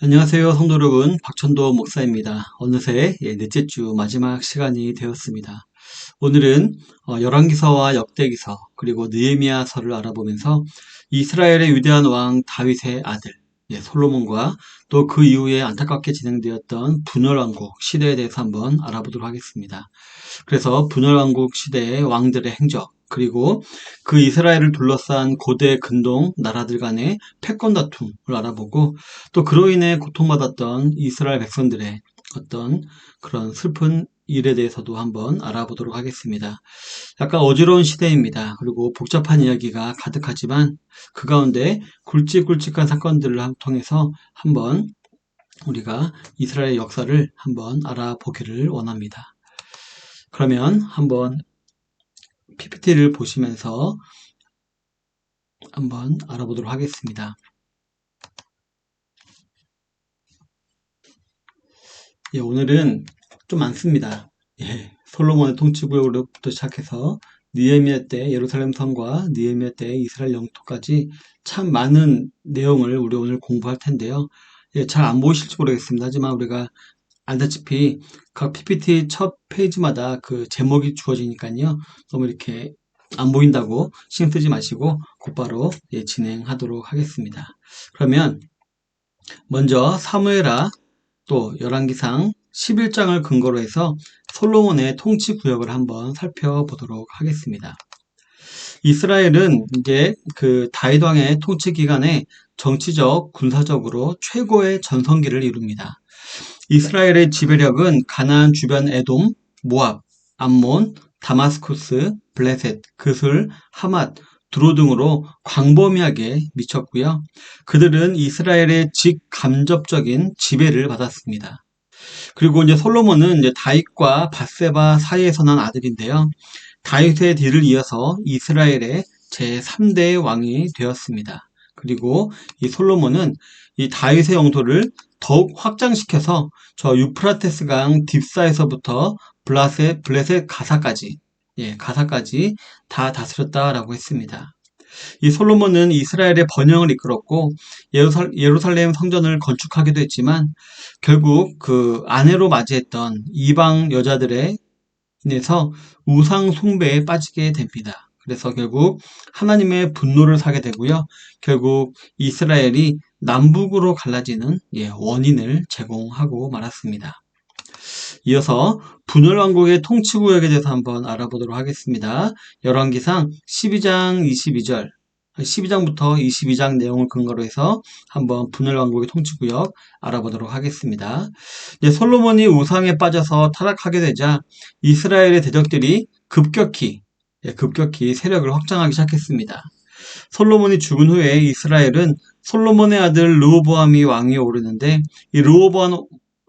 안녕하세요, 성도 여러분. 박천도 목사입니다. 어느새 넷째 주 마지막 시간이 되었습니다. 오늘은 열왕기서와 역대기서 그리고 느헤미야서를 알아보면서 이스라엘의 위대한 왕 다윗의 아들 솔로몬과 또 그 이후에 안타깝게 진행되었던 분열왕국 시대에 대해서 한번 알아보도록 하겠습니다. 그래서 분열왕국 시대의 왕들의 행적 그리고 그 이스라엘을 둘러싼 고대 근동 나라들 간의 패권 다툼을 알아보고 또 그로 인해 고통받았던 이스라엘 백성들의 어떤 그런 슬픈 일에 대해서도 한번 알아보도록 하겠습니다. 약간 어지러운 시대입니다. 그리고 복잡한 이야기가 가득하지만 그 가운데 굵직굵직한 사건들을 통해서 한번 우리가 이스라엘 역사를 한번 알아보기를 원합니다. 그러면 한번 PPT를 보시면서 한번 알아보도록 하겠습니다. 오늘은 좀 많습니다. 솔로몬의 통치구역으로부터 시작해서 느헤미야 때 예루살렘 성과 느헤미야 때 이스라엘 영토까지 참 많은 내용을 우리 오늘 공부할 텐데요. 잘 안 보이실지 모르겠습니다. 하지만 우리가 알다시피 각 PPT 첫 페이지마다 그 제목이 주어지니까요. 너무 이렇게 안 보인다고 신경 쓰지 마시고 곧바로 진행하도록 하겠습니다. 그러면 먼저 사무엘하 또 열왕기상 11장을 근거로 해서 솔로몬의 통치 구역을 한번 살펴보도록 하겠습니다. 이스라엘은 이제 그 다윗 왕의 통치 기간에 정치적, 군사적으로 최고의 전성기를 이룹니다. 이스라엘의 지배력은 가나안 주변 에돔, 모압, 암몬, 다마스쿠스, 블레셋, 그슬, 하맛, 두로 등으로 광범위하게 미쳤고요. 그들은 이스라엘의 직간접적인 지배를 받았습니다. 그리고 이제 솔로몬은 이제 다윗과 밧세바 사이에서 난 아들인데요. 다윗의 뒤를 이어서 이스라엘의 제3대 왕이 되었습니다. 그리고 이 솔로몬은 이 다윗의 영토를 더욱 확장시켜서 저 유프라테스 강 딥사에서부터 블레셋 가사까지 가사까지 다 다스렸다라고 했습니다. 이 솔로몬은 이스라엘의 번영을 이끌었고 예루살렘 성전을 건축하기도 했지만 결국 그 아내로 맞이했던 이방 여자들에 인해서 우상 숭배에 빠지게 됩니다. 그래서 결국 하나님의 분노를 사게 되고요. 결국 이스라엘이 남북으로 갈라지는 원인을 제공하고 말았습니다. 이어서 분열왕국의 통치구역에 대해서 한번 알아보도록 하겠습니다. 열왕기상 12장 22절 12장부터 22장 내용을 근거로 해서 한번 분열왕국의 통치구역 알아보도록 하겠습니다. 솔로몬이 우상에 빠져서 타락하게 되자 이스라엘의 대적들이 급격히 세력을 확장하기 시작했습니다. 솔로몬이 죽은 후에 이스라엘은 솔로몬의 아들 르호보암이 왕위에 오르는데 이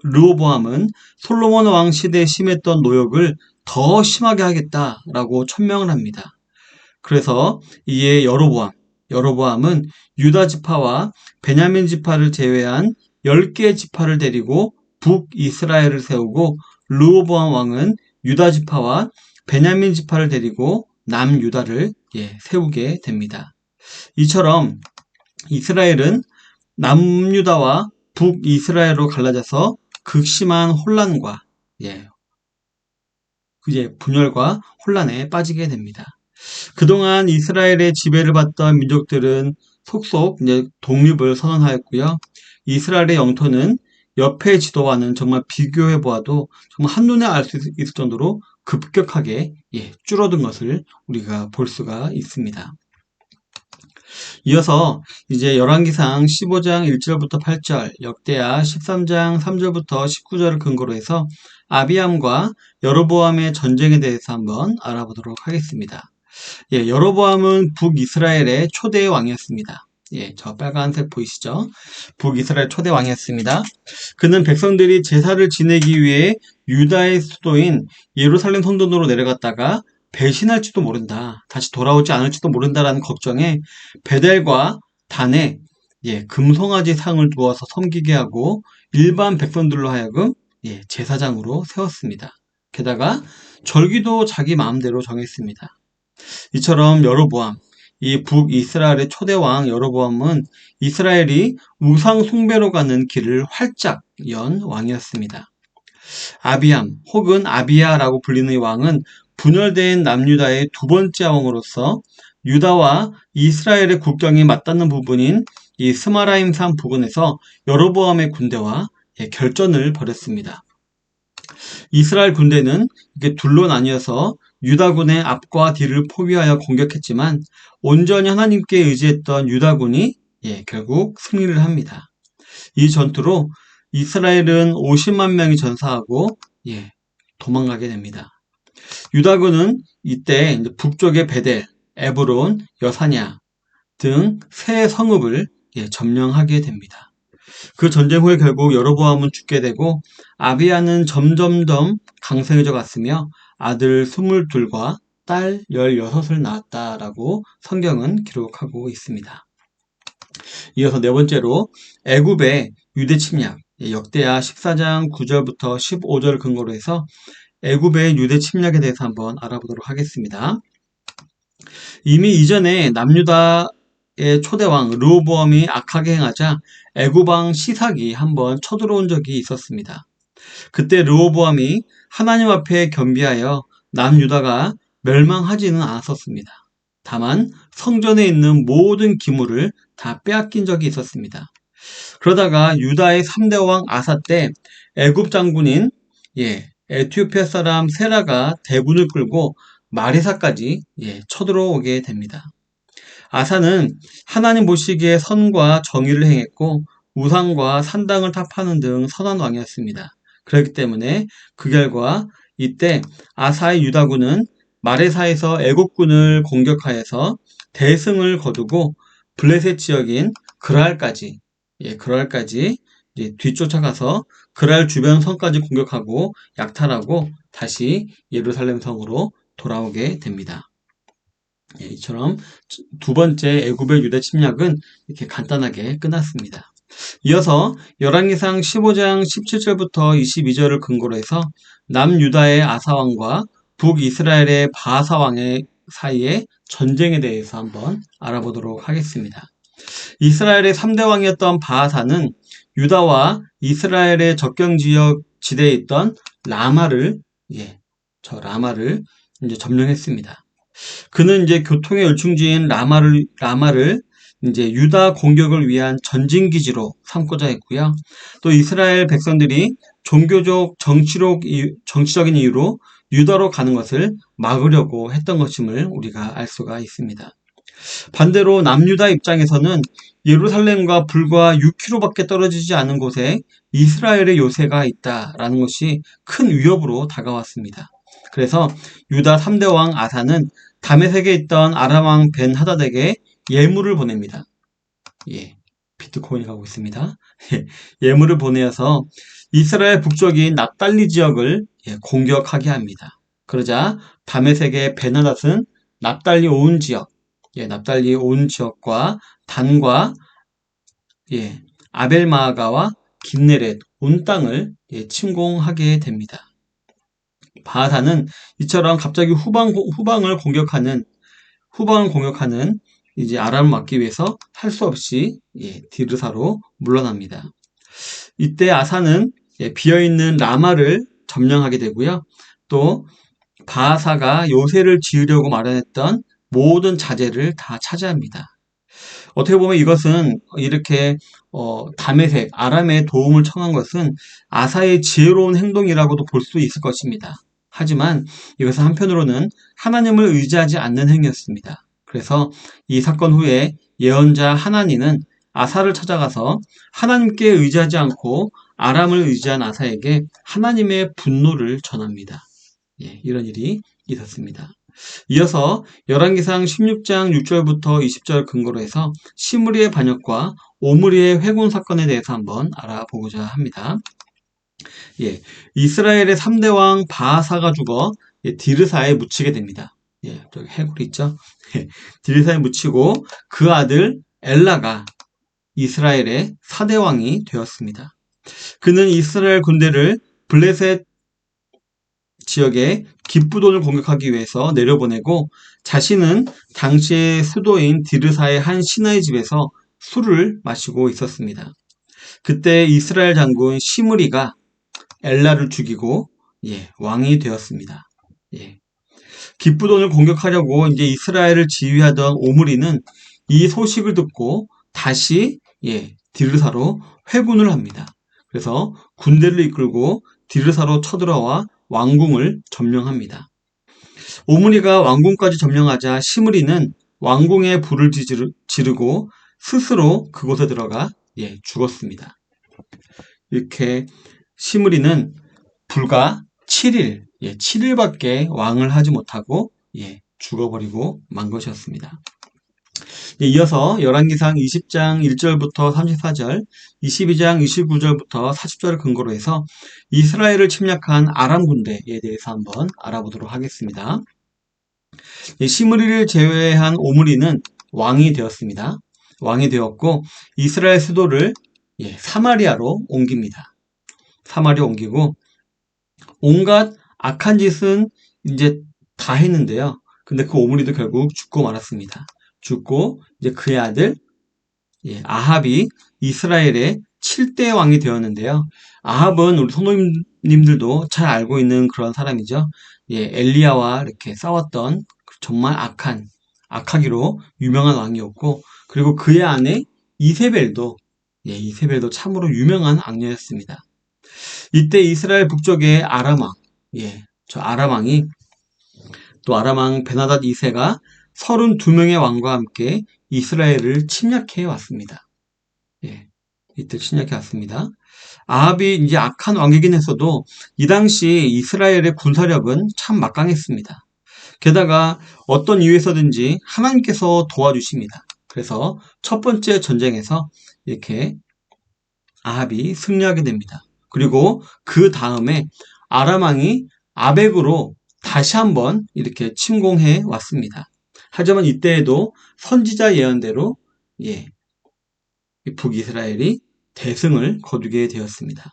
르호보암은 솔로몬 왕 시대에 심했던 노역을 더 심하게 하겠다라고 천명을 합니다. 그래서 이에 여로보암은 유다 지파와 베냐민 지파를 제외한 10개의 지파를 데리고 북이스라엘을 세우고 르호보암 왕은 유다 지파와 베냐민 지파를 데리고 남유다를 세우게 됩니다. 이처럼 이스라엘은 남유다와 북이스라엘로 갈라져서 극심한 혼란과 분열과 혼란에 빠지게 됩니다. 그동안 이스라엘의 지배를 받던 민족들은 속속 독립을 선언하였고요. 이스라엘의 영토는 옆의 지도와는 정말 비교해 보아도 정말 한눈에 알 수 있을 정도로 급격하게 줄어든 것을 우리가 볼 수가 있습니다. 이어서 이제 열왕기상 15장 1절부터 8절, 역대하 13장 3절부터 19절을 근거로 해서 아비암과 여로보암의 전쟁에 대해서 한번 알아보도록 하겠습니다. 여로보암은 북이스라엘의 초대 왕이었습니다. 저 빨간색 보이시죠? 북이스라엘 초대 왕이었습니다. 그는 백성들이 제사를 지내기 위해 유다의 수도인 예루살렘 성전으로 내려갔다가 배신할지도 모른다. 다시 돌아오지 않을지도 모른다라는 걱정에 베델과 단에 금송아지 상을 두어서 섬기게 하고 일반 백성들로 하여금 제사장으로 세웠습니다. 게다가 절기도 자기 마음대로 정했습니다. 이처럼 여로보암, 이 북이스라엘의 초대왕 여로보암은 이스라엘이 우상 숭배로 가는 길을 활짝 연 왕이었습니다. 아비암 혹은 아비야라고 불리는 이 왕은 분열된 남유다의 두 번째 왕으로서 유다와 이스라엘의 국경이 맞닿는 부분인 이 스마라임 산 부근에서 여로보암의 군대와 결전을 벌였습니다. 이스라엘 군대는 이게 둘로 나뉘어서 유다군의 앞과 뒤를 포위하여 공격했지만 온전히 하나님께 의지했던 유다군이 결국 승리를 합니다. 이 전투로 이스라엘은 50만 명이 전사하고 도망가게 됩니다. 유다군은 이때 이제 북쪽의 베델, 에브론, 여사냐 등 세 성읍을 점령하게 됩니다. 그 전쟁 후에 결국 여로보암은 죽게 되고 아비야는 점점점 강성해져 갔으며 아들 22과 딸 16을 낳았다라고 성경은 기록하고 있습니다. 이어서 네 번째로 애굽의 유대 침략, 역대하 14장 9절부터 15절 근거로 해서 애굽의 유대 침략에 대해서 한번 알아보도록 하겠습니다. 이미 이전에 남유다의 초대왕 르호보암이 악하게 행하자 애굽왕 시삭이 한번 쳐들어온 적이 있었습니다. 그때 르호보암이 하나님 앞에 겸비하여 남유다가 멸망하지는 않았었습니다. 다만 성전에 있는 모든 기물을 다 빼앗긴 적이 있었습니다. 그러다가 유다의 3대 왕 아사 때 애굽 장군인 에티오피아 사람 세라가 대군을 끌고 마레사까지 쳐들어오게 됩니다. 아사는 하나님 보시기에 선과 정의를 행했고 우상과 산당을 탑하는 등 선한 왕이었습니다. 그렇기 때문에 그 결과 이때 아사의 유다군은 마레사에서 애국군을 공격하여서 대승을 거두고 블레셋 지역인 그랄까지 뒤쫓아가서 그랄 주변 성까지 공격하고 약탈하고 다시 예루살렘 성으로 돌아오게 됩니다. 이처럼 두 번째 애굽의 유대 침략은 이렇게 간단하게 끝났습니다. 이어서 열왕기상 15장 17절부터 22절을 근거로 해서 남유다의 아사왕과 북이스라엘의 바하사왕의 사이의 전쟁에 대해서 한번 알아보도록 하겠습니다. 이스라엘의 3대 왕이었던 바하사는 유다와 이스라엘의 접경지역 지대에 있던 라마를 이제 점령했습니다. 그는 이제 교통의 열중지인 라마를 이제 유다 공격을 위한 전진기지로 삼고자 했고요. 또 이스라엘 백성들이 종교적, 정치적인 이유로 유다로 가는 것을 막으려고 했던 것임을 우리가 알 수가 있습니다. 반대로 남유다 입장에서는 예루살렘과 불과 6km밖에 떨어지지 않은 곳에 이스라엘의 요새가 있다라는 것이 큰 위협으로 다가왔습니다. 그래서 유다 3대 왕 아사는 다메섹에 있던 아람 왕 벤 하닷에게 예물을 보냅니다. 비트코인이 가고 있습니다. 예물을 보내어서 이스라엘 북쪽인 납달리 지역을 공격하게 합니다. 그러자 다메섹의 벤 하닷은 납달리 온 지역과 단과 아벨마아가와 긴네렛 온 땅을 침공하게 됩니다. 바하사는 이처럼 갑자기 후방을 공격하는 이제 아람을 막기 위해서 할 수 없이 디르사로 물러납니다. 이때 아사는 비어있는 라마를 점령하게 되고요. 또 바하사가 요새를 지으려고 마련했던 모든 자재를 다 차지합니다. 어떻게 보면 이것은 이렇게 다메섹, 아람의 도움을 청한 것은 아사의 지혜로운 행동이라고도 볼 수 있을 것입니다. 하지만 이것은 한편으로는 하나님을 의지하지 않는 행위였습니다. 그래서 이 사건 후에 예언자 하나니는 아사를 찾아가서 하나님께 의지하지 않고 아람을 의지한 아사에게 하나님의 분노를 전합니다. 이런 일이 있었습니다. 이어서 열왕기상 16장 6절부터 20절 근거로 해서 시므리의 반역과 오므리의 회군 사건에 대해서 한번 알아보고자 합니다. 이스라엘의 3대 왕 바하사가 죽어 디르사에 묻히게 됩니다. 저기 해골이 있죠? 디르사에 묻히고 그 아들 엘라가 이스라엘의 4대 왕이 되었습니다. 그는 이스라엘 군대를 블레셋 지역의 기브돈을 공격하기 위해서 내려보내고 자신은 당시의 수도인 디르사의 한 신하의 집에서 술을 마시고 있었습니다. 그때 이스라엘 장군 시므리가 엘라를 죽이고 왕이 되었습니다. 기브돈을 공격하려고 이제 이스라엘을 지휘하던 오므리는 이 소식을 듣고 다시 디르사로 회군을 합니다. 그래서 군대를 이끌고 디르사로 쳐들어와 왕궁을 점령합니다. 오므리가 왕궁까지 점령하자 시므리는 왕궁에 불을 지르고 스스로 그곳에 들어가 죽었습니다. 이렇게 시므리는 불과 7일, 7일밖에 왕을 하지 못하고 죽어버리고 만 것이었습니다. 이어서 열왕기상 20장 1절부터 34절, 22장 29절부터 40절을 근거로 해서 이스라엘을 침략한 아람 군대에 대해서 한번 알아보도록 하겠습니다. 시므리를 제외한 오므리는 왕이 되었습니다. 왕이 되었고 이스라엘 수도를 사마리아로 옮깁니다. 사마리아 옮기고 온갖 악한 짓은 이제 다 했는데요. 근데 그 오므리도 결국 죽고 말았습니다. 죽고 이제 그의 아들 아합이 이스라엘의 7대 왕이 되었는데요. 아합은 우리 성도님들도 잘 알고 있는 그런 사람이죠. 엘리야와 이렇게 싸웠던 정말 악하기로 유명한 왕이었고, 그리고 그의 아내 이세벨도 참으로 유명한 악녀였습니다. 이때 이스라엘 북쪽의 아람왕, 저 아람왕이 또 아람왕 베나닷 2세가 32명의 왕과 함께 이스라엘을 침략해 왔습니다. 이때 침략해 왔습니다. 아합이 이제 악한 왕이긴 했어도 이 당시 이스라엘의 군사력은 참 막강했습니다. 게다가 어떤 이유에서든지 하나님께서 도와주십니다. 그래서 첫 번째 전쟁에서 이렇게 아합이 승리하게 됩니다. 그리고 그 다음에 아람 왕이 아벡으로 다시 한번 이렇게 침공해 왔습니다. 하지만 이때에도 선지자 예언대로 북이스라엘이 대승을 거두게 되었습니다.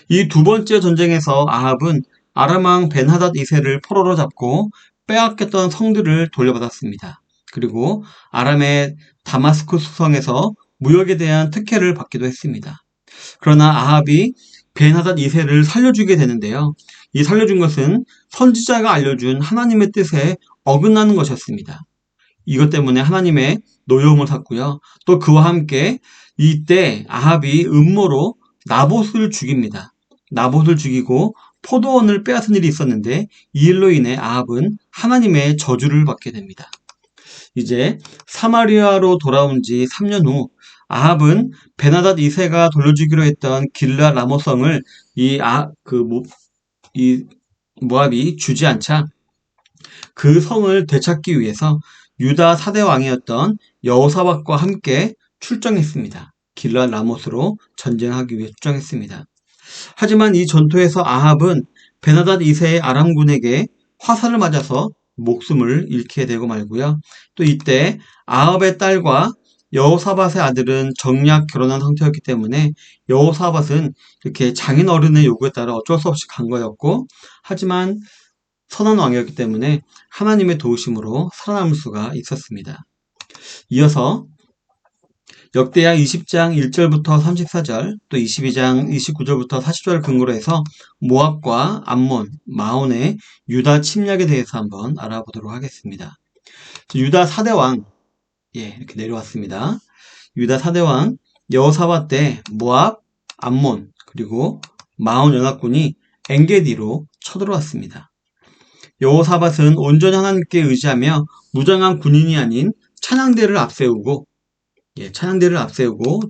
이 두 번째 전쟁에서 아합은 아람 왕 벤하닷 2세를 포로로 잡고 빼앗겼던 성들을 돌려받았습니다. 그리고 아람의 다마스쿠스 성에서 무역에 대한 특혜를 받기도 했습니다. 그러나 아합이 벤하닷 2세를 살려주게 되는데요. 이 살려준 것은 선지자가 알려준 하나님의 뜻에 어긋나는 것이었습니다. 이것 때문에 하나님의 노여움을 샀고요. 또 그와 함께 이때 아합이 음모로 나봇을 죽입니다. 나봇을 죽이고 포도원을 빼앗은 일이 있었는데 이 일로 인해 아합은 하나님의 저주를 받게 됩니다. 이제 사마리아로 돌아온 지 3년 후 아합은 베나닷 2세가 돌려주기로 했던 길르앗 라모성을 이 모압이 주지 않자 그 성을 되찾기 위해서 유다 4대 왕이었던 여호사밧과 함께 출정했습니다. 길르앗 라못으로 전쟁하기 위해 출정했습니다. 하지만 이 전투에서 아합은 베나닷 2세의 아람군에게 화살을 맞아서 목숨을 잃게 되고 말고요. 또 이때 아합의 딸과 여호사밧의 아들은 정략 결혼한 상태였기 때문에 여호사밧은 이렇게 장인 어른의 요구에 따라 어쩔 수 없이 간 거였고, 하지만 선한 왕이었기 때문에 하나님의 도우심으로 살아남을 수가 있었습니다. 이어서 역대하 20장 1절부터 34절, 또 22장 29절부터 40절을 근거로 해서 모압과 암몬, 마온의 유다 침략에 대해서 한번 알아보도록 하겠습니다. 유다 4대 왕, 이렇게 내려왔습니다. 유다 4대 왕, 여호사밧 때 모압, 암몬, 그리고 마온 연합군이 엔게디로 쳐들어왔습니다. 여호사밧은 온전히 하나님께 의지하며 무장한 군인이 아닌 찬양대를 앞세우고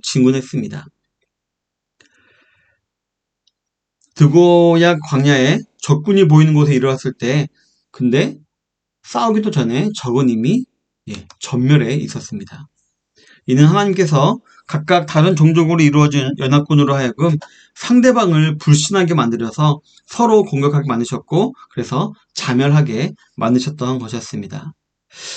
진군했습니다. 드고약 광야에 적군이 보이는 곳에 이르렀을 때, 근데 싸우기도 전에 적은 이미 전멸해 있었습니다. 이는 하나님께서 각각 다른 종족으로 이루어진 연합군으로 하여금 상대방을 불신하게 만들어서 서로 공격하게 만드셨고, 그래서 자멸하게 만드셨던 것이었습니다.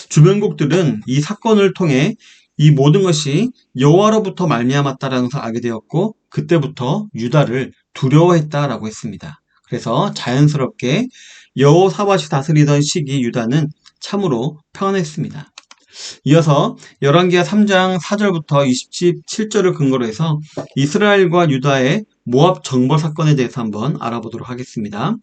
주변국들은 이 사건을 통해 이 모든 것이 여호와로부터 말미암았다라는 것을 알게 되었고, 그때부터 유다를 두려워했다라고 했습니다. 그래서 자연스럽게 여호사밧이 다스리던 시기 유다는 참으로 평안했습니다. 이어서 열왕기하 3장 4절부터 27절을 근거로 해서 이스라엘과 유다의 모압 정벌 사건에 대해서 한번 알아보도록 하겠습니다.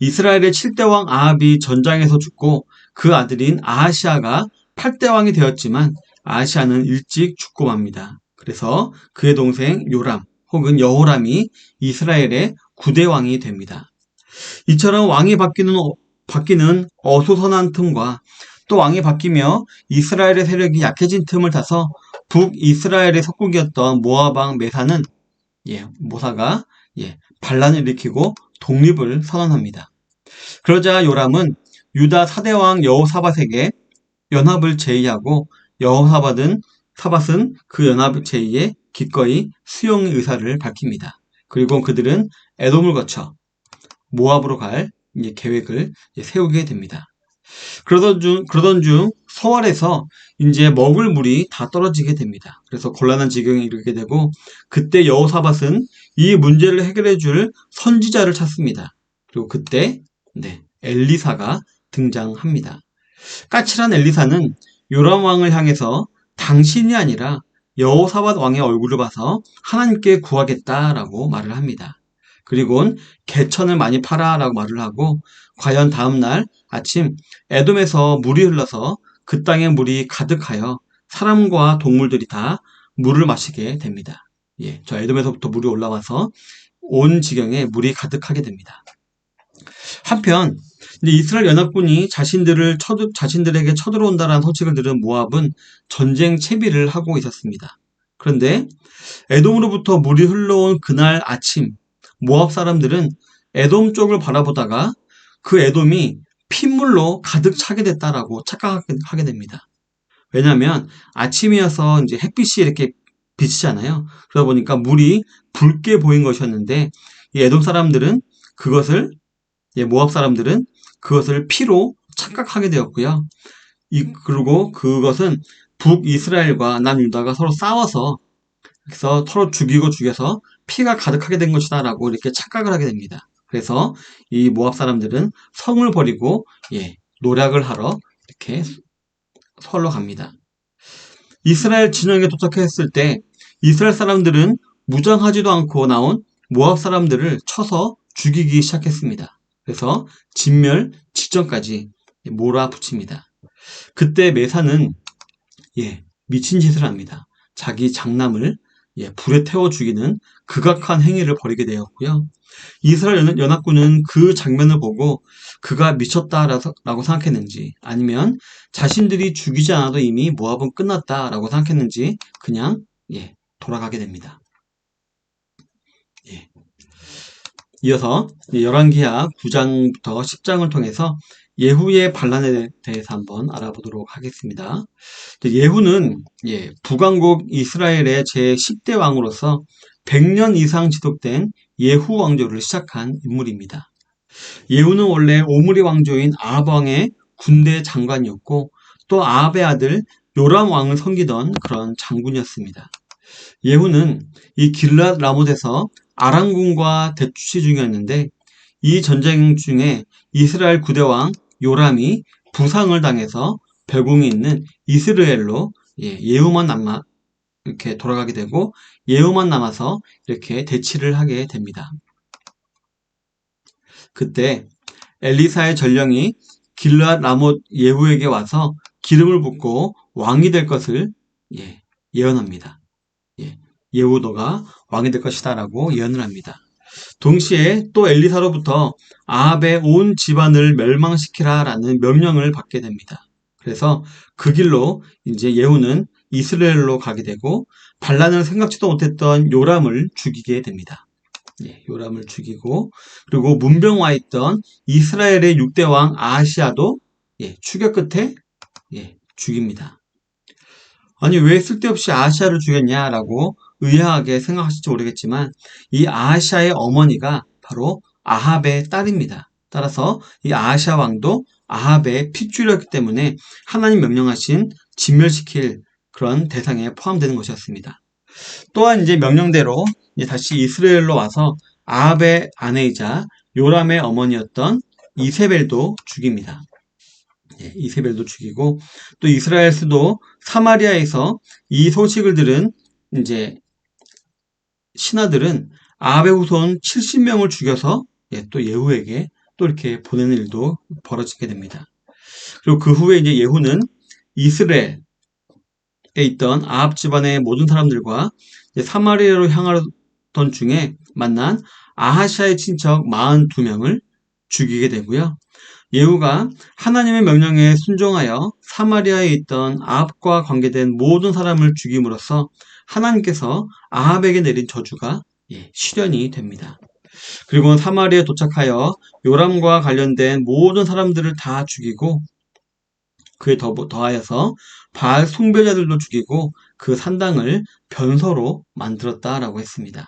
이스라엘의 7대 왕 아합이 전장에서 죽고 그 아들인 아하시아가 8대 왕이 되었지만 아하시아는 일찍 죽고 맙니다. 그래서 그의 동생 요람 혹은 여호람이 이스라엘의 9대 왕이 됩니다. 이처럼 왕이 바뀌는 어수선한 틈과 또 왕이 바뀌며 이스라엘의 세력이 약해진 틈을 타서 북이스라엘의 속국이었던 모압 왕 메사는 모사가 반란을 일으키고 독립을 선언합니다. 그러자 요람은 유다 4대 왕 여호사밧에게 연합을 제의하고 여호사밧은 그 연합 제의에 기꺼이 수용의 의사를 밝힙니다. 그리고 그들은 에돔을 거쳐 모압으로 갈 계획을 세우게 됩니다. 그러던 중 서활에서 이제 먹을 물이 다 떨어지게 됩니다. 그래서 곤란한 지경에 이르게 되고 그때 여호사밧은 이 문제를 해결해 줄 선지자를 찾습니다. 그리고 그때 엘리사가 등장합니다. 까칠한 엘리사는 요람 왕을 향해서 당신이 아니라 여호사밧 왕의 얼굴을 봐서 하나님께 구하겠다라고 말을 합니다. 그리고 개천을 많이 팔아라고 말을 하고 과연 다음날 아침 에돔에서 물이 흘러서 그 땅에 물이 가득하여 사람과 동물들이 다 물을 마시게 됩니다. 저 에돔에서부터 물이 올라와서 온 지경에 물이 가득하게 됩니다. 한편 이스라엘 연합군이 자신들에게 쳐들어온다는 소식을 들은 모압은 전쟁 채비를 하고 있었습니다. 그런데 에돔으로부터 물이 흘러온 그날 아침 모압 사람들은 에돔 쪽을 바라보다가 그 에돔이 핏물로 가득 차게 됐다라고 착각하게 됩니다. 왜냐하면 아침이어서 이제 햇빛이 이렇게 비치잖아요. 그러다 보니까 물이 붉게 보인 것이었는데 이 에돔 사람들은 모압 사람들은 그것을 피로 착각하게 되었고요. 그리고 그것은 북이스라엘과 남유다가 서로 싸워서 그래서 서로 죽여서 피가 가득하게 된 것이다라고 이렇게 착각을 하게 됩니다. 그래서 이 모압 사람들은 성을 버리고 노략을 하러 이렇게 서로 갑니다. 이스라엘 진영에 도착했을 때 이스라엘 사람들은 무장하지도 않고 나온 모압 사람들을 쳐서 죽이기 시작했습니다. 그래서 진멸 직전까지 몰아붙입니다. 그때 메사는 미친 짓을 합니다. 자기 장남을 불에 태워 죽이는 극악한 행위를 벌이게 되었고요. 이스라엘 연합군은 그 장면을 보고 그가 미쳤다라고 생각했는지 아니면 자신들이 죽이지 않아도 이미 모압은 끝났다라고 생각했는지 그냥 돌아가게 됩니다. 이어서 열왕기하 9장부터 10장을 통해서 예후의 반란에 대해서 한번 알아보도록 하겠습니다. 예후는 북왕국 이스라엘의 제10대 왕으로서 100년 이상 지속된 예후 왕조를 시작한 인물입니다. 예후는 원래 오므리 왕조인 아합 왕의 군대 장관이었고 또 아합의 아들 요람 왕을 섬기던 그런 장군이었습니다. 예후는 이 길랏 라못에서 아람군과 대치 중이었는데 이 전쟁 중에 이스라엘 9대 왕 요람이 부상을 당해서 벨공이 있는 이스라엘로 예후만 남아 이렇게 돌아가게 되고 예후만 남아서 이렇게 대치를 하게 됩니다. 그때 엘리사의 전령이 길랏 라못 예후에게 와서 기름을 붓고 왕이 될 것을 예언합니다. 예후 너가 왕이 될 것이다 라고 예언을 합니다. 동시에 또 엘리사로부터 아합의 온 집안을 멸망시키라 라는 명령을 받게 됩니다. 그래서 그 길로 이제 예후는 이스라엘로 가게 되고 반란을 생각지도 못했던 요람을 죽이게 됩니다. 요람을 죽이고 그리고 문병 와 있던 이스라엘의 6대 왕 아하시아도 추격 끝에 죽입니다. 아니 왜 쓸데없이 아하시아를 죽였냐라고 의아하게 생각하실지 모르겠지만 이 아하시아의 어머니가 바로 아합의 딸입니다. 따라서 이 아하시아 왕도 아합의 핏줄이었기 때문에 하나님 명령하신 진멸시킬 그런 대상에 포함되는 것이었습니다. 또한 이제 명령대로 다시 이스라엘로 와서 아합의 아내이자 요람의 어머니였던 이세벨도 죽입니다. 예, 이세벨도 죽이고 또 이스라엘 수도 사마리아에서 이 소식을 들은 이제 신하들은 아합의 후손 70명을 죽여서 예, 또 예후에게 또 이렇게 보내는 일도 벌어지게 됩니다. 그리고 그 후에 이제 예후는 이스라엘에 있던 아합 집안의 모든 사람들과 사마리아로 향하던 중에 만난 아하시아의 친척 42명을 죽이게 되고요. 예후가 하나님의 명령에 순종하여 사마리아에 있던 아합과 관계된 모든 사람을 죽임으로써 하나님께서 아합에게 내린 저주가 실현이 됩니다. 그리고 사마리아에 도착하여 요람과 관련된 모든 사람들을 다 죽이고 그에 더하여서 바알 숭배자들도 죽이고 그 산당을 변소로 만들었다라고 했습니다.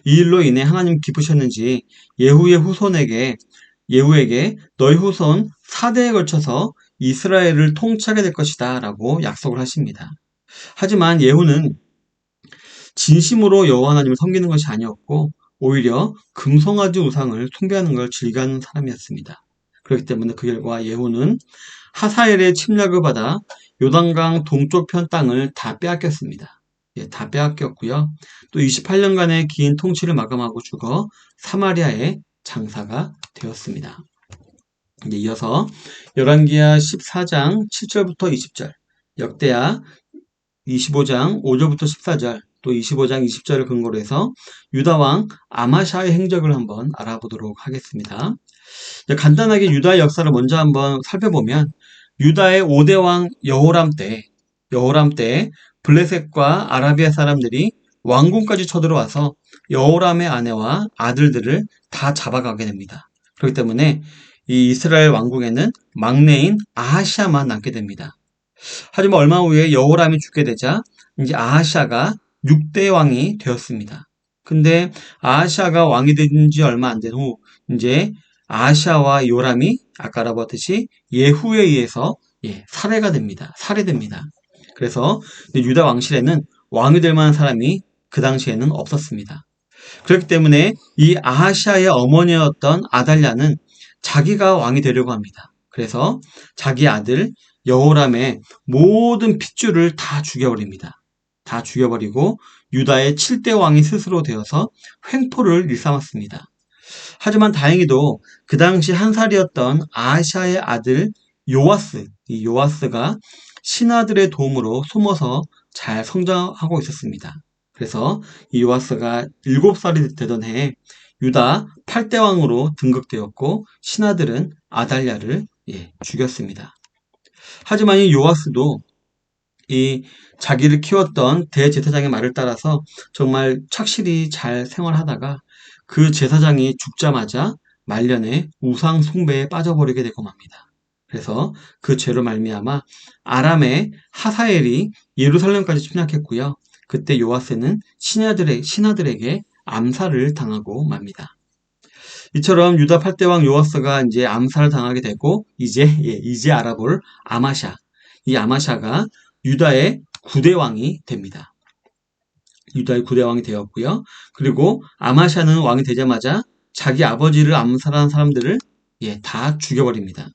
이 일로 인해 하나님 기쁘셨는지 예후에게 너희 후손 4대에 걸쳐서 이스라엘을 통치하게 될 것이다 라고 약속을 하십니다. 하지만 예후는 진심으로 여호와 하나님을 섬기는 것이 아니었고 오히려 금송아지 우상을 숭배하는 걸 즐겨하는 사람이었습니다. 그렇기 때문에 그 결과 예후는 하사엘의 침략을 받아 요단강 동쪽 편 땅을 다 빼앗겼습니다. 예, 다 빼앗겼고요. 또 28년간의 긴 통치를 마감하고 죽어 사마리아의 장사가 되었습니다. 이제 이어서 열왕기하 14장 7절부터 20절, 역대하 25장 5절부터 14절, 또 25장 20절을 근거로 해서 유다왕 아마샤의 행적을 한번 알아보도록 하겠습니다. 간단하게 유다의 역사를 먼저 한번 살펴보면 유다의 5대 왕 여호람 때 블레셋과 아라비아 사람들이 왕궁까지 쳐들어와서 여호람의 아내와 아들들을 다 잡아가게 됩니다. 그렇기 때문에 이 이스라엘 왕궁에는 막내인 아하시아만 남게 됩니다. 하지만 얼마 후에 여호람이 죽게 되자 이제 아하시아가 6대 왕이 되었습니다. 근데 아하시아가 왕이 된 지 얼마 안 된 후 이제 아하시아와 요람이 아까 알아봤듯이 예후에 의해서 살해됩니다. 그래서 유다 왕실에는 왕이 될 만한 사람이 그 당시에는 없었습니다. 그렇기 때문에 이 아하시아의 어머니였던 아달랴는 자기가 왕이 되려고 합니다. 그래서 자기 아들 여호람의 모든 핏줄을 다 죽여버립니다. 다 죽여버리고 유다의 7대 왕이 스스로 되어서 횡포를 일삼았습니다. 하지만 다행히도 그 당시 한 살이었던 아하시아의 아들 이 요아스가 신하들의 도움으로 숨어서 잘 성장하고 있었습니다. 그래서 이 요아스가 7살이 되던 해에 유다 8대 왕으로 등극되었고 신하들은 아달랴를 죽였습니다. 하지만 이 요아스도 이 자기를 키웠던 대제사장의 말을 따라서 정말 착실히 잘 생활하다가 그 제사장이 죽자마자 말년에 우상 숭배에 빠져버리게 되고 맙니다. 그래서 그 죄로 말미암아 아람의 하사엘이 예루살렘까지 침략했고요. 그때 요아스는 신하들에게 암살을 당하고 맙니다. 이처럼 유다 8대 왕 요아스가 이제 암살을 당하게 되고 이제 알아볼 아마샤. 이 아마샤가 유다의 9대 왕이 됩니다. 유다의 9대 왕이 되었고요. 그리고 아마샤는 왕이 되자마자 자기 아버지를 암살한 사람들을 다 죽여버립니다.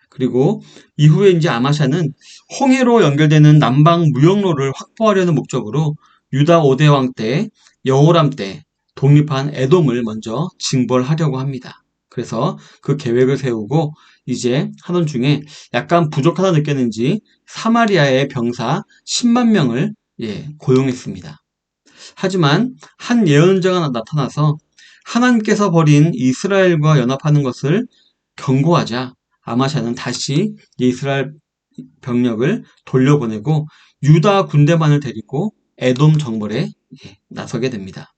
그리고 이후에 이제 아마샤는 홍해로 연결되는 남방 무역로를 확보하려는 목적으로 유다 5대 왕 때 여호람 때 독립한 에돔을 먼저 징벌하려고 합니다. 그래서 그 계획을 세우고 이제 하던 중에 약간 부족하다 느꼈는지 사마리아의 병사 10만 명을 고용했습니다. 하지만 한 예언자가 나타나서 하나님께서 버린 이스라엘과 연합하는 것을 경고하자 아마샤는 다시 이스라엘 병력을 돌려보내고 유다 군대만을 데리고 에돔 정벌에 나서게 됩니다.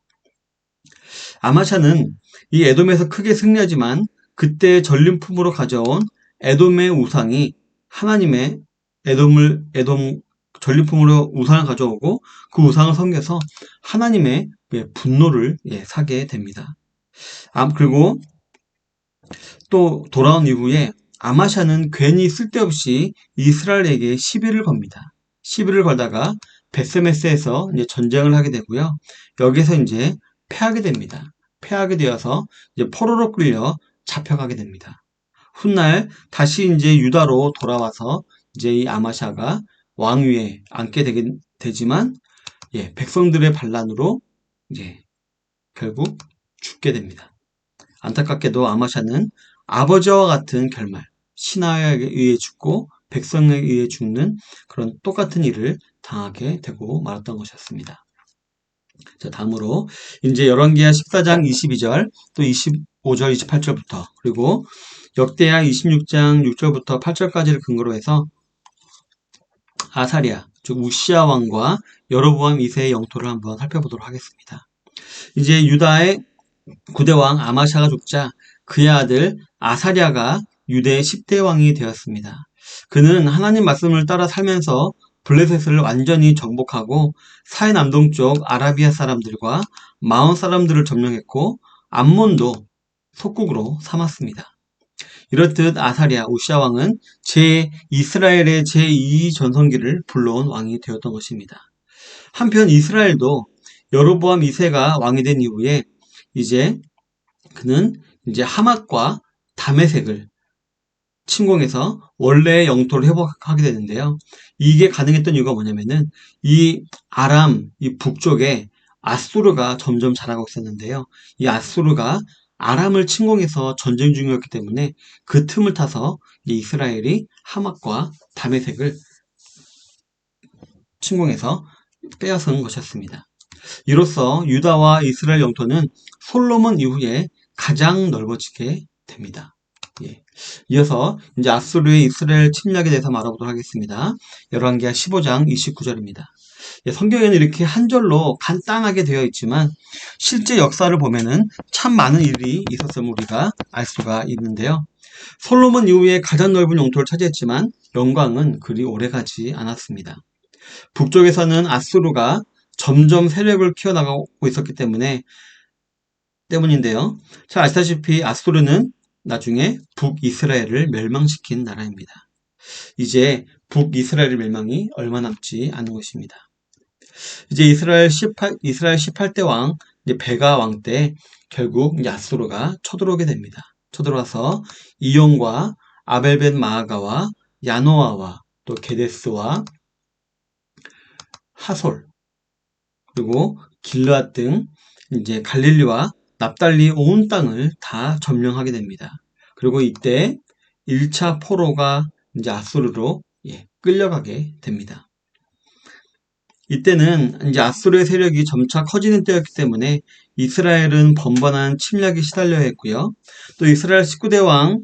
아마샤는 이 에돔에서 크게 승리하지만 그때 전림품으로 가져온 에돔의 우상이 하나님의 에돔 전리품으로 우상을 가져오고 그 우상을 섬겨서 하나님의 분노를 사게 됩니다. 그리고 또 돌아온 이후에 아마샤는 괜히 쓸데없이 이스라엘에게 시비를 겁니다. 시비를 걸다가 베스메스에서 이제 전쟁을 하게 되고요. 여기서 이제 패하게 됩니다. 패하게 되어서 이제 포로로 끌려 잡혀가게 됩니다. 훗날 다시 이제 유다로 돌아와서 이제 이 아마샤가 왕위에 앉게 되지만 백성들의 반란으로 이제 결국 죽게 됩니다. 안타깝게도 아마샤는 아버지와 같은 결말, 신하에 의해 죽고 백성에 의해 죽는 그런 똑같은 일을 당하게 되고 말았던 것이었습니다. 자, 다음으로 이제 열왕기하 14장 22절 또 25절 28절부터 그리고 역대하 26장 6절부터 8절까지를 근거로 해서 아사랴 즉 우시야 왕과 여로보암 2세의 영토를 한번 살펴보도록 하겠습니다. 이제 유다의 9대 왕 아마샤가 죽자 그의 아들 아사랴가 유대의 10대 왕이 되었습니다. 그는 하나님 말씀을 따라 살면서 블레셋을 완전히 정복하고 사해 남동쪽 아라비아 사람들과 마온 사람들을 점령했고 암몬도 속국으로 삼았습니다. 이렇듯 아사랴 우시야 왕은 이스라엘의 제2 전성기를 불러온 왕이 되었던 것입니다. 한편 이스라엘도 여로보암 2세가 왕이 된 이후에 이제 그는 이제 하맛과 다메섹을 침공해서 원래의 영토를 회복하게 되는데요. 이게 가능했던 이유가 뭐냐면은 이 아람, 이 북쪽에 아수르가 점점 자라고 있었는데요. 이 아수르가 아람을 침공해서 전쟁 중이었기 때문에 그 틈을 타서 이스라엘이 하맛과 다메섹을 침공해서 빼앗은 것이었습니다. 이로써 유다와 이스라엘 영토는 솔로몬 이후에 가장 넓어지게 됩니다. 이어서 이제 아수르의 이스라엘 침략에 대해서 알아보도록 하겠습니다. 열왕기하 15장 29절입니다. 성경에는 이렇게 한 절로 간단하게 되어 있지만 실제 역사를 보면은 참 많은 일이 있었음을 우리가 알 수가 있는데요. 솔로몬 이후에 가장 넓은 영토를 차지했지만 영광은 그리 오래가지 않았습니다. 북쪽에서는 아수르가 점점 세력을 키워나가고 있었기 때문인데요. 잘 아시다시피 아수르는 나중에 북이스라엘을 멸망시킨 나라입니다. 이제 북이스라엘 멸망이 얼마 남지 않은 것입니다. 이제 이스라엘 18대 왕 베가 왕 때 결국 아수르가 쳐들어오게 됩니다. 쳐들어와서 이용과 아벨벳 마아가와 야노아와 또 게데스와 하솔 그리고 길르앗 등 이제 갈릴리와 납달리 온 땅을 다 점령하게 됩니다. 그리고 이때 1차 포로가 이제 아수르로 끌려가게 됩니다. 이때는 이제 아수르의 세력이 점차 커지는 때였기 때문에 이스라엘은 번번한 침략에 시달려야 했고요. 또 이스라엘 19대 왕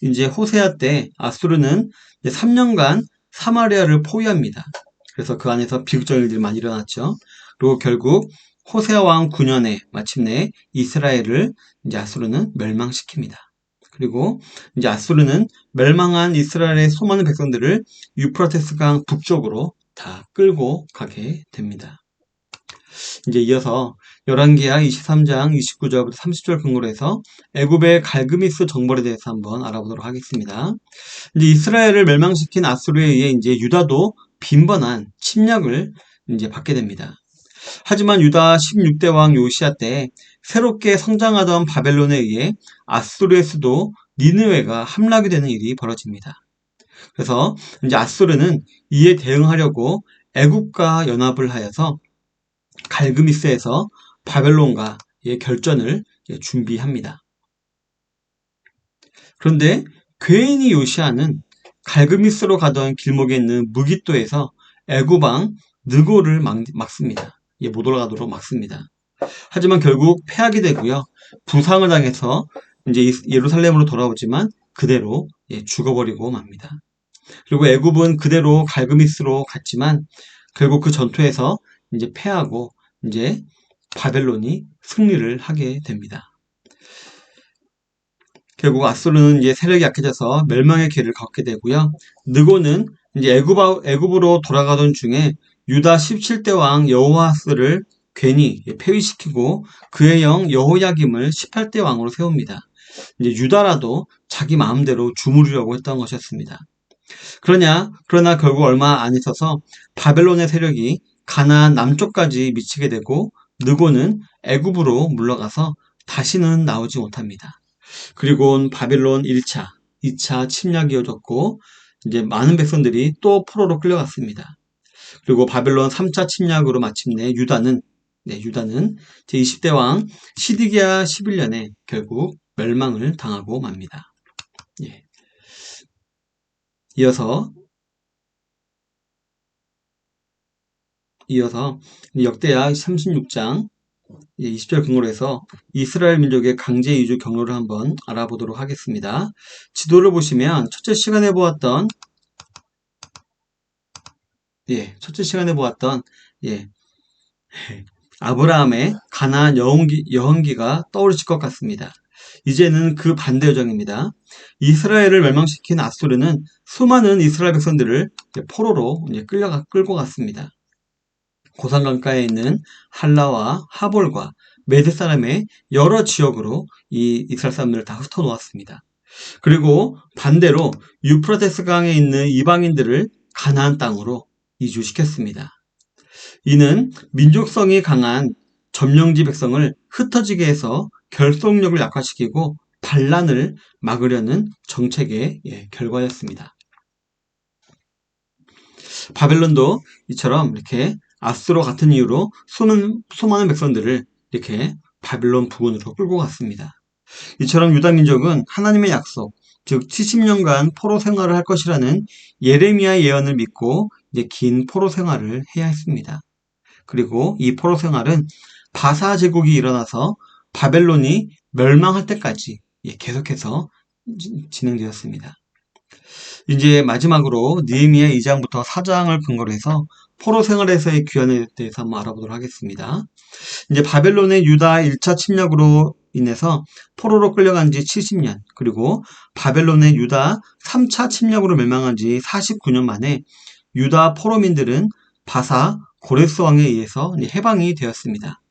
이제 호세아 때 아수르는 이제 3년간 사마리아를 포위합니다. 그래서 그 안에서 비극적인 일들이 많이 일어났죠. 그리고 결국 호세아 왕 9년에 마침내 이스라엘을 이제 아수르는 멸망시킵니다. 그리고 이제 아수르는 멸망한 이스라엘의 수많은 백성들을 유프라테스 강 북쪽으로 다 끌고 가게 됩니다. 이제 이어서 열왕기하 23장 29절부터 30절 근거로 해서 애굽의 갈그미스 정벌에 대해서 한번 알아보도록 하겠습니다. 이제 이스라엘을 멸망시킨 아수르에 의해 이제 유다도 빈번한 침략을 이제 받게 됩니다. 하지만 유다 16대 왕 요시야 때 새롭게 성장하던 바벨론에 의해 아수르의 수도 니느웨가 함락이 되는 일이 벌어집니다. 그래서 이제 아수르는 이에 대응하려고 애굽과 연합을 하여서 갈그미스에서 바벨론과의 결전을 준비합니다. 그런데 괜히 요시야는 갈그미스로 가던 길목에 있는 무깃도에서 애굽왕 느고를 막습니다. 못 올라가도록 막습니다. 하지만 결국 패하게 되고요. 부상을 당해서 이제 예루살렘으로 돌아오지만 그대로 죽어버리고 맙니다. 그리고 애굽은 그대로 갈그미스로 갔지만 결국 그 전투에서 이제 패하고 이제 바벨론이 승리를 하게 됩니다. 결국 아수르는 이제 세력이 약해져서 멸망의 길을 걷게 되고요. 느고는 이제 애굽으로 돌아가던 중에 유다 17대 왕 여호아스를 괜히 폐위시키고 그의 형 여호야김을 18대 왕으로 세웁니다. 이제 유다라도 자기 마음대로 주무르려고 했던 것이었습니다. 그러나 결국 얼마 안 있어서 바벨론의 세력이 가나안 남쪽까지 미치게 되고 느고는 애굽으로 물러가서 다시는 나오지 못합니다. 그리고 바벨론 1차, 2차 침략이 이어졌고 이제 많은 백성들이 또 포로로 끌려갔습니다. 그리고 바벨론 3차 침략으로 마침내 유다는 제20대 왕 시드기야 11년에 결국 멸망을 당하고 맙니다. 예. 이어서 역대하 36장 20절 근거로 해서 이스라엘 민족의 강제 이주 경로를 한번 알아보도록 하겠습니다. 지도를 보시면 첫째 시간에 보았던 예, 아브라함의 가나안 여헌기가 떠오르실 것 같습니다. 이제는 그 반대 여정입니다. 이스라엘을 멸망시킨 아수르는 수많은 이스라엘 백성들을 포로로 끌고 갔습니다. 고산강가에 있는 할라와 하볼과 메대 사람의 여러 지역으로 이 이스라엘 사람들을 다 흩어놓았습니다. 그리고 반대로 유프라테스 강에 있는 이방인들을 가나안 땅으로 이주시켰습니다. 이는 민족성이 강한 점령지 백성을 흩어지게 해서 결속력을 약화시키고 반란을 막으려는 정책의 결과였습니다. 바벨론도 이처럼 이렇게 아수르와 같은 이유로 수많은 백성들을 이렇게 바벨론 부근으로 끌고 갔습니다. 이처럼 유다 민족은 하나님의 약속, 즉 70년간 포로 생활을 할 것이라는 예레미야 예언을 믿고 이제 긴 포로 생활을 해야 했습니다. 그리고 이 포로 생활은 바사 제국이 일어나서 바벨론이 멸망할 때까지 계속해서 진행되었습니다. 이제 마지막으로 느헤미야 2장부터 4장을 근거로 해서 포로 생활에서의 귀환에 대해서 한번 알아보도록 하겠습니다. 이제 바벨론의 유다 1차 침략으로 인해서 포로로 끌려간 지 70년, 그리고 바벨론의 유다 3차 침략으로 멸망한 지 49년 만에 유다 포로민들은 바사 고레스 왕에 의해서 해방이 되었습니다.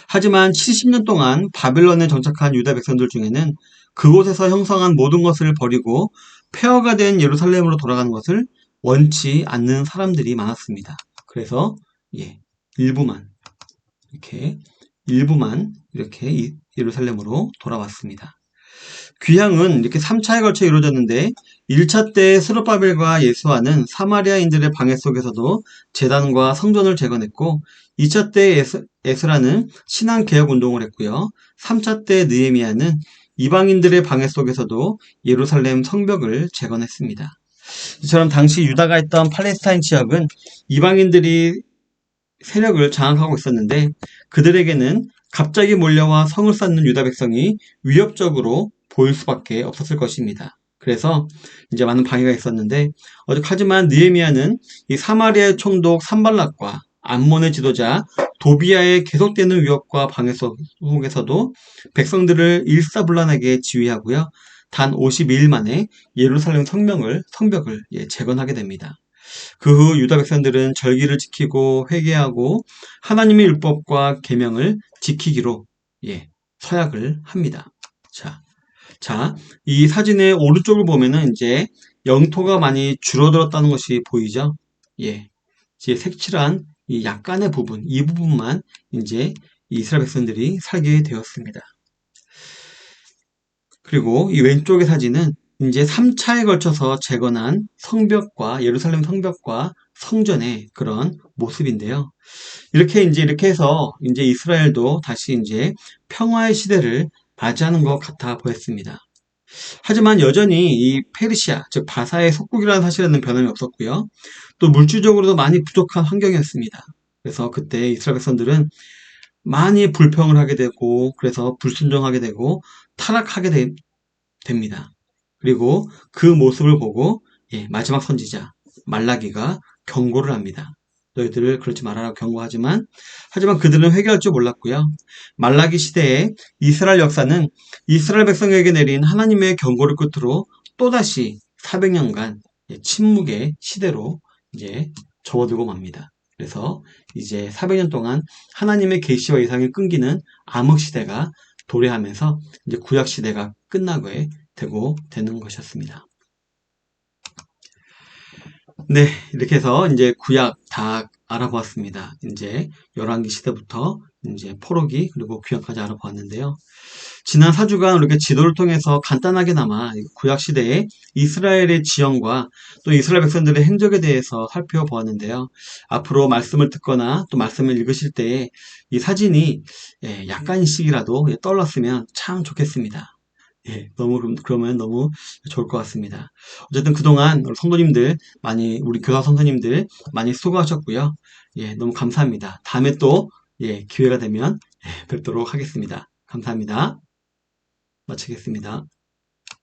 하지만 70년 동안 바벨론에 정착한 유다 백성들 중에는 그곳에서 형성한 모든 것을 버리고 폐허가 된 예루살렘으로 돌아가는 것을 원치 않는 사람들이 많았습니다. 그래서 일부만 이렇게 예루살렘으로 돌아왔습니다. 귀향은 이렇게 3차에 걸쳐 이루어졌는데 1차 때 스룹바벨과 예수아는 사마리아인들의 방해 속에서도 제단과 성전을 재건했고 2차 때 에스라는 신앙개혁 운동을 했고요. 3차 때 느헤미야는 이방인들의 방해 속에서도 예루살렘 성벽을 재건했습니다. 이처럼 당시 유다가 있던 팔레스타인 지역은 이방인들이 세력을 장악하고 있었는데 그들에게는 갑자기 몰려와 성을 쌓는 유다 백성이 위협적으로 보일 수밖에 없었을 것입니다. 그래서 이제 많은 방해가 있었는데 하지만 느헤미야는 이 사마리아의 총독 산발락과 암몬의 지도자 도비아의 계속되는 위협과 방해 속에서도 백성들을 일사불란하게 지휘하고요. 단 52일 만에 예루살렘 성벽을 재건하게 됩니다. 그 후 유다 백성들은 절기를 지키고 회개하고 하나님의 율법과 계명을 지키기로 서약을 합니다. 자, 이 사진의 오른쪽을 보면은 이제 영토가 많이 줄어들었다는 것이 보이죠? 이제 색칠한 이 약간의 부분, 이 부분만 이제 이스라엘 백성들이 살게 되었습니다. 그리고 이 왼쪽의 사진은 이제 3차에 걸쳐서 재건한 성벽과 예루살렘 성벽과 성전의 그런 모습인데요. 이렇게 해서 이제 이스라엘도 다시 이제 평화의 시대를 맞이하는 것 같아 보였습니다. 하지만 여전히 이 페르시아, 즉 바사의 속국이라는 사실에는 변함이 없었고요. 또 물질적으로도 많이 부족한 환경이었습니다. 그래서 그때 이스라엘 백성들은 많이 불평을 하게 되고 그래서 불순종하게 되고 타락하게 됩니다. 그리고 그 모습을 보고 마지막 선지자 말라기가 경고를 합니다. 너희들을 그러지 말아라고 경고하지만 그들은 회개할 줄 몰랐고요. 말라기 시대에 이스라엘 역사는 이스라엘 백성에게 내린 하나님의 경고를 끝으로 또다시 400년간 침묵의 시대로 이제 접어들고 맙니다. 그래서 이제 400년 동안 하나님의 계시와 예상이 끊기는 암흑 시대가 도래하면서 이제 구약 시대가 끝나게 되는 것이었습니다. 네, 이렇게 해서 이제 구약 다 알아보았습니다. 이제 열왕기 시대부터 이제 포로기 그리고 구약까지 알아보았는데요. 지난 4주간 이렇게 지도를 통해서 간단하게나마 구약 시대의 이스라엘의 지형과 또 이스라엘 백성들의 행적에 대해서 살펴보았는데요. 앞으로 말씀을 듣거나 또 말씀을 읽으실 때에 이 사진이 약간씩이라도 떠올랐으면 참 좋겠습니다. 그러면 너무 좋을 것 같습니다. 어쨌든 그동안 우리 성도님들 우리 교사 선생님들 많이 수고하셨고요. 너무 감사합니다. 다음에 또, 기회가 되면 뵙도록 하겠습니다. 감사합니다. 마치겠습니다.